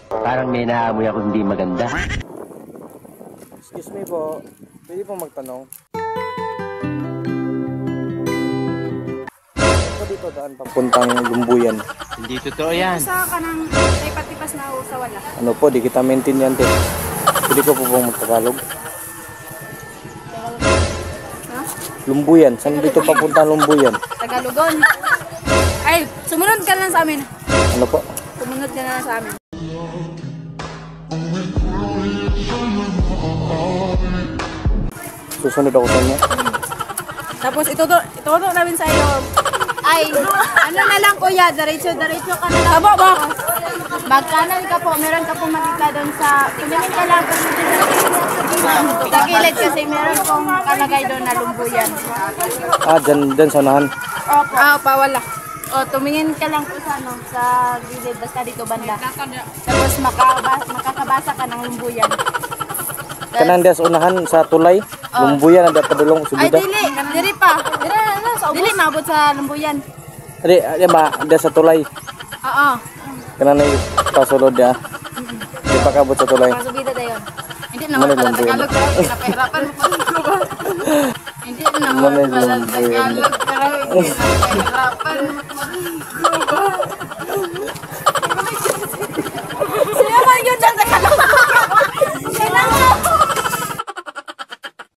Parang may naamoy ako hindi maganda. Excuse me po, pwede po magtanong? Ako dito daan papuntang Lumbuyan. Hindi totoo yan. Sa kanang may patipas na ako sa wala. Ano po, di kita maintain yan din. Pwede ko po pong magtagalog. Ha? Lumbuyan, saan dito papuntang Lumbuyan? Tagalugon. Ay, sumunod ka na lang sa amin. Ano po? Sumunod ka na lang sa amin. Susunod ako sa inyo. Tapos ituturo namin sa iyo. Ay, ano na lang kuya, diretso ka na lang. Tama ba? Magkanan ka po, meron ka po makita doon sa, tumingin ka lang kasi sa gilid kasi meron pong kalagay doon na lumbuyan. Ah, dyan sa unahan. Opo. Wala. O, tumingin ka lang po sa, sa gilid, basta dito banda. Tapos makakabasa ka ng lumbuyan. Kanang dia sa unahan sa tulay. Lumbuyan ada padulong Ay, subida. dili pa. Dili maabot sa lumbuyan. Di ba dia sa tulay. Oo. Kanang na pasulod dia. Di pa kabot sa tulay. Masubida dayon. Hindi naman pala Tagalog pero pinapahirapan mo pa ba? Hindi naman pala Tagalog pero pinapahirapan mo pa.